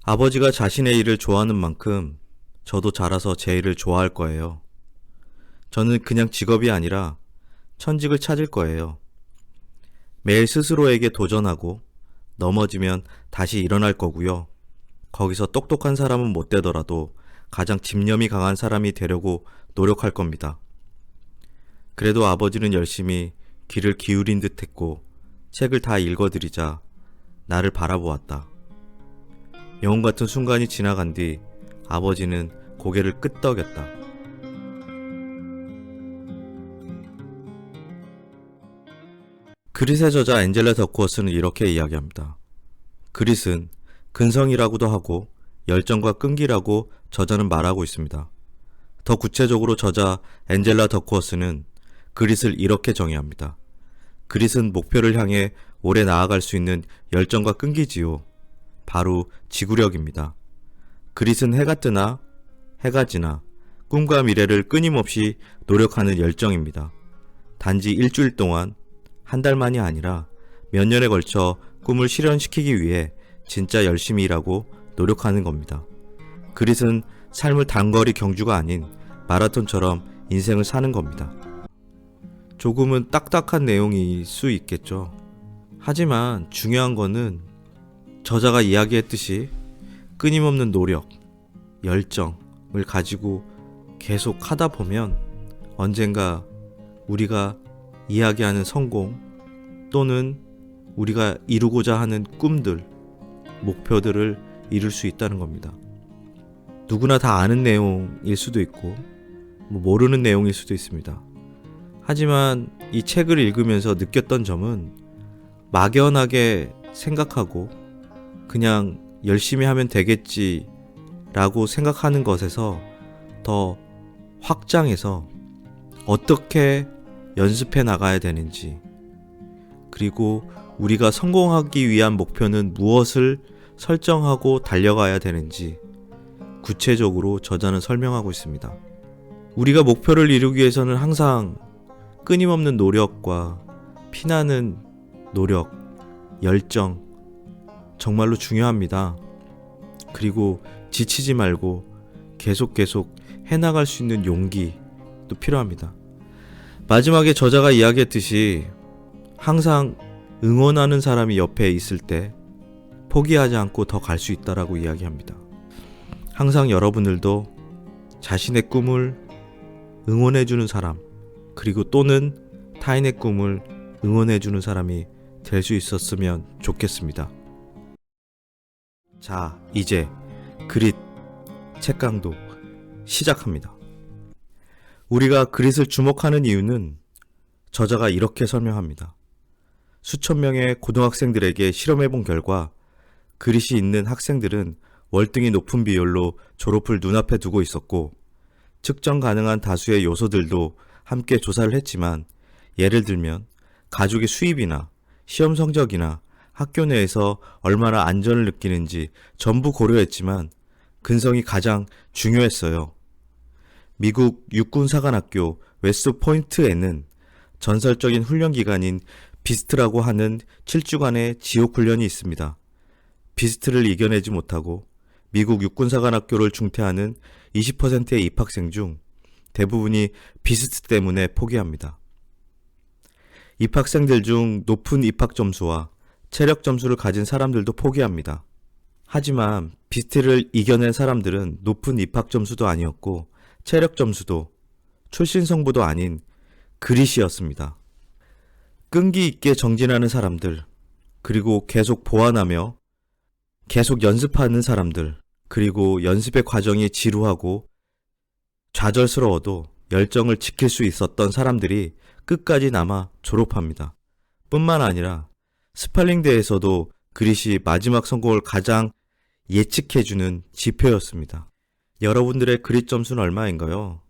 아버지가 자신의 일을 좋아하는 만큼 저도 자라서 제 일을 좋아할 거예요. 저는 그냥 직업이 아니라 천직을 찾을 거예요. 매일 스스로에게 도전하고 넘어지면 다시 일어날 거고요. 거기서 똑똑한 사람은 못 되더라도 가장 집념이 강한 사람이 되려고 노력할 겁니다. 그래도 아버지는 열심히 귀를 기울인 듯 했고 책을 다 읽어드리자 나를 바라보았다. 영웅 같은 순간이 지나간 뒤 아버지는 고개를 끄덕였다. 그릿의 저자 앤젤라 더쿠어스는 이렇게 이야기합니다. 그릿은 근성이라고도 하고 열정과 끈기라고 저자는 말하고 있습니다. 더 구체적으로 저자 앤젤라 더쿠어스는 그릿을 이렇게 정의합니다. 그릿은 목표를 향해 오래 나아갈 수 있는 열정과 끈기지요. 바로 지구력입니다. 그릿은 해가 뜨나 해가 지나 꿈과 미래를 끊임없이 노력하는 열정입니다. 단지 일주일 동안 한 달만이 아니라 몇 년에 걸쳐 꿈을 실현시키기 위해 진짜 열심히 일하고 노력하는 겁니다. 그릿은 삶을 단거리 경주가 아닌 마라톤처럼 인생을 사는 겁니다. 조금은 딱딱한 내용일 수 있겠죠. 하지만 중요한 거는 저자가 이야기했듯이 끊임없는 노력, 열정을 가지고 계속 하다 보면 언젠가 우리가 이야기하는 성공 또는 우리가 이루고자 하는 꿈들, 목표들을 이룰 수 있다는 겁니다. 누구나 다 아는 내용일 수도 있고 모르는 내용일 수도 있습니다. 하지만 이 책을 읽으면서 느꼈던 점은 막연하게 생각하고 그냥 열심히 하면 되겠지 라고 생각하는 것에서 더 확장해서 어떻게 연습해 나가야 되는지, 그리고 우리가 성공하기 위한 목표는 무엇을 설정하고 달려가야 되는지 구체적으로 저자는 설명하고 있습니다. 우리가 목표를 이루기 위해서는 항상 끊임없는 노력과 피나는 노력, 열정 정말로 중요합니다. 그리고 지치지 말고 계속 해나갈 수 있는 용기도 필요합니다. 마지막에 저자가 이야기했듯이 항상 응원하는 사람이 옆에 있을 때 포기하지 않고 더 갈 수 있다라고 이야기합니다. 항상 여러분들도 자신의 꿈을 응원해주는 사람, 그리고 또는 타인의 꿈을 응원해주는 사람이 될 수 있었으면 좋겠습니다. 자, 이제 그릿 책강도 시작합니다. 우리가 그릿을 주목하는 이유는 저자가 이렇게 설명합니다. 수천 명의 고등학생들에게 실험해본 결과 그릿이 있는 학생들은 월등히 높은 비율로 졸업을 눈앞에 두고 있었고, 측정 가능한 다수의 요소들도 함께 조사를 했지만, 예를 들면 가족의 수입이나 시험 성적이나 학교 내에서 얼마나 안전을 느끼는지 전부 고려했지만 근성이 가장 중요했어요. 미국 육군사관학교 웨스트 포인트에는 전설적인 훈련기관인 비스트라고 하는 7주간의 지옥훈련이 있습니다. 비스트를 이겨내지 못하고 미국 육군사관학교를 중퇴하는 20%의 입학생 중 대부분이 비스트 때문에 포기합니다. 입학생들 중 높은 입학 점수와 체력 점수를 가진 사람들도 포기합니다. 하지만 비스트를 이겨낸 사람들은 높은 입학 점수도 아니었고 체력 점수도 출신 성부도 아닌 그릿이었습니다. 끈기 있게 정진하는 사람들, 그리고 계속 보완하며 계속 연습하는 사람들, 그리고 연습의 과정이 지루하고 좌절스러워도 열정을 지킬 수 있었던 사람들이 끝까지 남아 졸업합니다. 뿐만 아니라 스팔링대에서도 그릿이 마지막 성공을 가장 예측해주는 지표였습니다. 여러분들의 그릿 점수는 얼마인가요?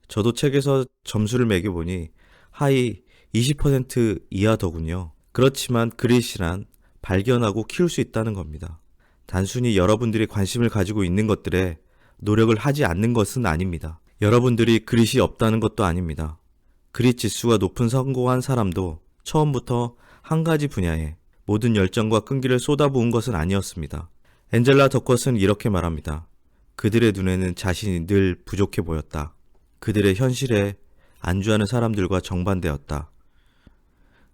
저도 책에서 점수를 매겨보니 하위 20% 이하더군요. 그렇지만 그릿이란 발견하고 키울 수 있다는 겁니다. 단순히 여러분들이 관심을 가지고 있는 것들에 노력을 하지 않는 것은 아닙니다. 여러분들이 그릿이 없다는 것도 아닙니다. 그릿 지수가 높은 성공한 사람도 처음부터 한 가지 분야에 모든 열정과 끈기를 쏟아부은 것은 아니었습니다. 엔젤라 더컷은 이렇게 말합니다. 그들의 눈에는 자신이 늘 부족해 보였다. 그들의 현실에 안주하는 사람들과 정반대였다.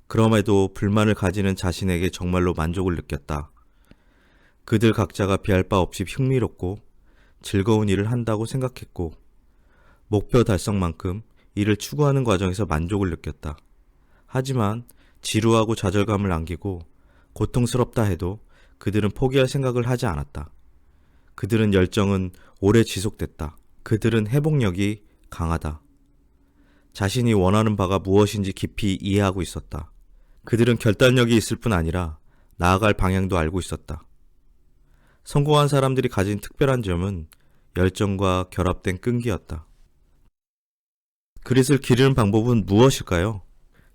그럼에도 불만을 가지는 자신에게 정말로 만족을 느꼈다. 그들 각자가 비할 바 없이 흥미롭고 즐거운 일을 한다고 생각했고 목표 달성만큼 이를 추구하는 과정에서 만족을 느꼈다. 하지만 지루하고 좌절감을 안기고 고통스럽다 해도 그들은 포기할 생각을 하지 않았다. 그들은 열정은 오래 지속됐다. 그들은 회복력이 강하다. 자신이 원하는 바가 무엇인지 깊이 이해하고 있었다. 그들은 결단력이 있을 뿐 아니라 나아갈 방향도 알고 있었다. 성공한 사람들이 가진 특별한 점은 열정과 결합된 끈기였다. 그릿을 기르는 방법은 무엇일까요?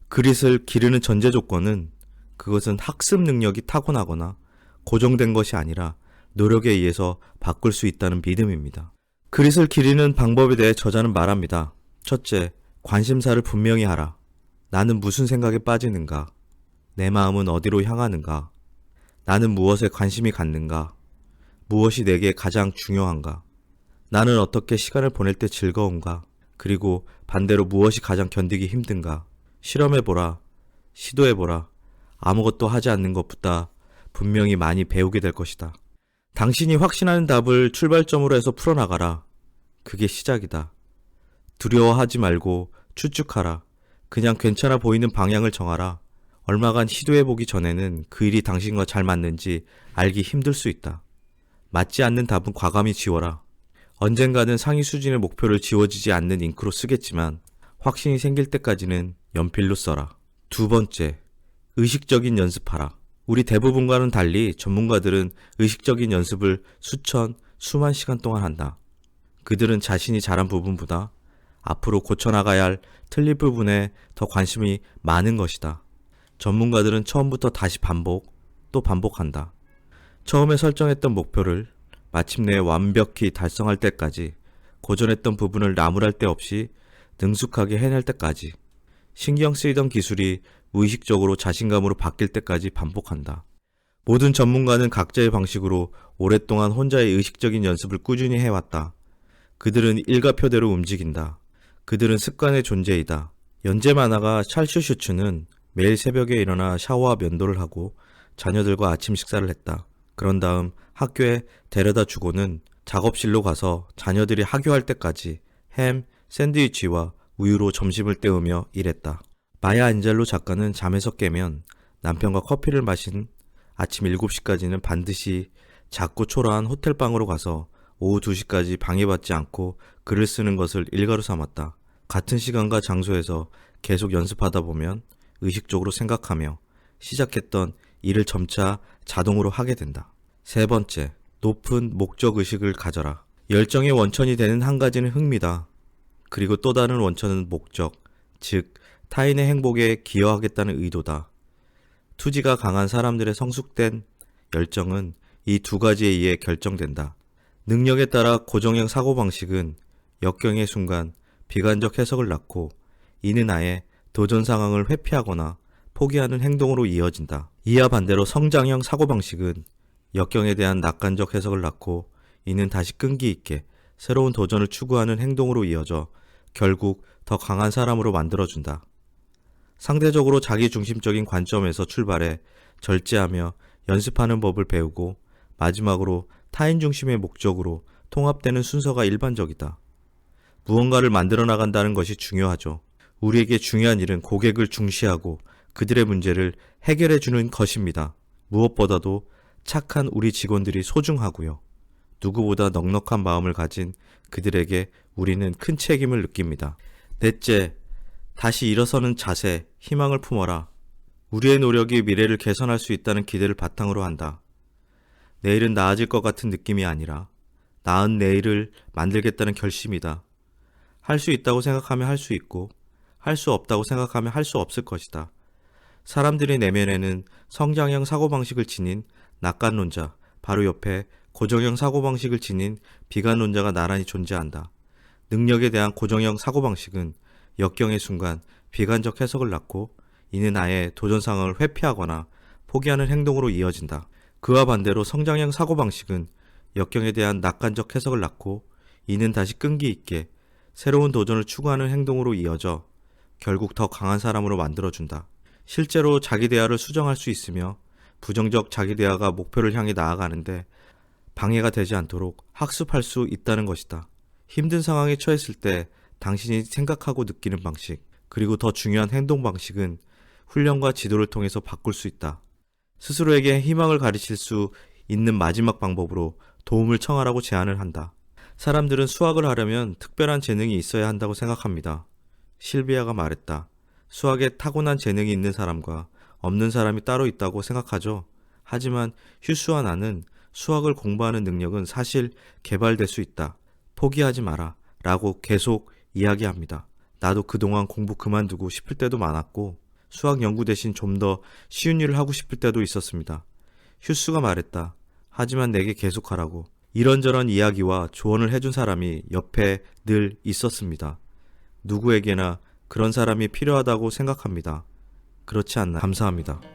그릿을 기르는 전제 조건은 그것은 학습 능력이 타고나거나 고정된 것이 아니라 노력에 의해서 바꿀 수 있다는 믿음입니다. 그릿을 기르는 방법에 대해 저자는 말합니다. 첫째, 관심사를 분명히 하라. 나는 무슨 생각에 빠지는가? 내 마음은 어디로 향하는가? 나는 무엇에 관심이 갖는가? 무엇이 내게 가장 중요한가? 나는 어떻게 시간을 보낼 때 즐거운가? 그리고 반대로 무엇이 가장 견디기 힘든가? 실험해보라. 시도해보라. 아무것도 하지 않는 것보다 분명히 많이 배우게 될 것이다. 당신이 확신하는 답을 출발점으로 해서 풀어나가라. 그게 시작이다. 두려워하지 말고 추측하라. 그냥 괜찮아 보이는 방향을 정하라. 얼마간 시도해보기 전에는 그 일이 당신과 잘 맞는지 알기 힘들 수 있다. 맞지 않는 답은 과감히 지워라. 언젠가는 상위 수준의 목표를 지워지지 않는 잉크로 쓰겠지만 확신이 생길 때까지는 연필로 써라. 두 번째, 의식적인 연습하라. 우리 대부분과는 달리 전문가들은 의식적인 연습을 수만 시간 동안 한다. 그들은 자신이 잘한 부분보다 앞으로 고쳐나가야 할 틀린 부분에 더 관심이 많은 것이다. 전문가들은 처음부터 다시 또 반복한다. 처음에 설정했던 목표를 마침내 완벽히 달성할 때까지, 고전했던 부분을 나무랄 데 없이 능숙하게 해낼 때까지, 신경 쓰이던 기술이 무의식적으로 자신감으로 바뀔 때까지 반복한다. 모든 전문가는 각자의 방식으로 오랫동안 혼자의 의식적인 연습을 꾸준히 해왔다. 그들은 일가표대로 움직인다. 그들은 습관의 존재이다. 연재 만화가 찰슈 슈츠는 매일 새벽에 일어나 샤워와 면도를 하고 자녀들과 아침 식사를 했다. 그런 다음 학교에 데려다 주고는 작업실로 가서 자녀들이 하교할 때까지 햄, 샌드위치와 우유로 점심을 때우며 일했다. 마야 안젤로 작가는 잠에서 깨면 남편과 커피를 마신 아침 7시까지는 반드시 작고 초라한 호텔방으로 가서 오후 2시까지 방해받지 않고 글을 쓰는 것을 일가로 삼았다. 같은 시간과 장소에서 계속 연습하다 보면 의식적으로 생각하며 시작했던 일을 점차 자동으로 하게 된다. 세 번째, 높은 목적의식을 가져라. 열정의 원천이 되는 한 가지는 흥미다. 그리고 또 다른 원천은 목적, 즉 타인의 행복에 기여하겠다는 의도다. 투지가 강한 사람들의 성숙된 열정은 이 두 가지에 의해 결정된다. 능력에 따라 고정형 사고방식은 역경의 순간 비관적 해석을 낳고 이는 아예 도전 상황을 회피하거나 포기하는 행동으로 이어진다. 이와 반대로 성장형 사고방식은 역경에 대한 낙관적 해석을 낳고 이는 다시 끈기 있게 새로운 도전을 추구하는 행동으로 이어져 결국 더 강한 사람으로 만들어준다. 상대적으로 자기중심적인 관점에서 출발해 절제하며 연습하는 법을 배우고 마지막으로 타인 중심의 목적으로 통합되는 순서가 일반적이다. 무언가를 만들어 나간다는 것이 중요하죠. 우리에게 중요한 일은 고객을 중시하고 그들의 문제를 해결해 주는 것입니다. 무엇보다도 착한 우리 직원들이 소중하고요. 누구보다 넉넉한 마음을 가진 그들에게 우리는 큰 책임을 느낍니다. 넷째, 다시 일어서는 자세, 희망을 품어라. 우리의 노력이 미래를 개선할 수 있다는 기대를 바탕으로 한다. 내일은 나아질 것 같은 느낌이 아니라 나은 내일을 만들겠다는 결심이다. 할 수 있다고 생각하면 할 수 있고 할 수 없다고 생각하면 할 수 없을 것이다. 사람들의 내면에는 성장형 사고방식을 지닌 낙관론자, 바로 옆에 고정형 사고방식을 지닌 비관론자가 나란히 존재한다. 능력에 대한 고정형 사고방식은 역경의 순간 비관적 해석을 낳고 이는 아예 도전 상황을 회피하거나 포기하는 행동으로 이어진다. 그와 반대로 성장형 사고방식은 역경에 대한 낙관적 해석을 낳고 이는 다시 끈기 있게 새로운 도전을 추구하는 행동으로 이어져 결국 더 강한 사람으로 만들어준다. 실제로 자기 대화를 수정할 수 있으며 부정적 자기 대화가 목표를 향해 나아가는데 방해가 되지 않도록 학습할 수 있다는 것이다. 힘든 상황에 처했을 때 당신이 생각하고 느끼는 방식, 그리고 더 중요한 행동 방식은 훈련과 지도를 통해서 바꿀 수 있다. 스스로에게 희망을 가르칠 수 있는 마지막 방법으로 도움을 청하라고 제안을 한다. 사람들은 수학을 하려면 특별한 재능이 있어야 한다고 생각합니다. 실비아가 말했다. 수학에 타고난 재능이 있는 사람과 없는 사람이 따로 있다고 생각하죠. 하지만 휴스와 나는 수학을 공부하는 능력은 사실 개발될 수 있다. 포기하지 마라. 라고 계속 이야기합니다. 나도 그동안 공부 그만두고 싶을 때도 많았고 수학 연구 대신 좀 더 쉬운 일을 하고 싶을 때도 있었습니다. 휴스가 말했다. 하지만 내게 계속하라고. 이런저런 이야기와 조언을 해준 사람이 옆에 늘 있었습니다. 누구에게나 그런 사람이 필요하다고 생각합니다. 그렇지 않나 감사합니다.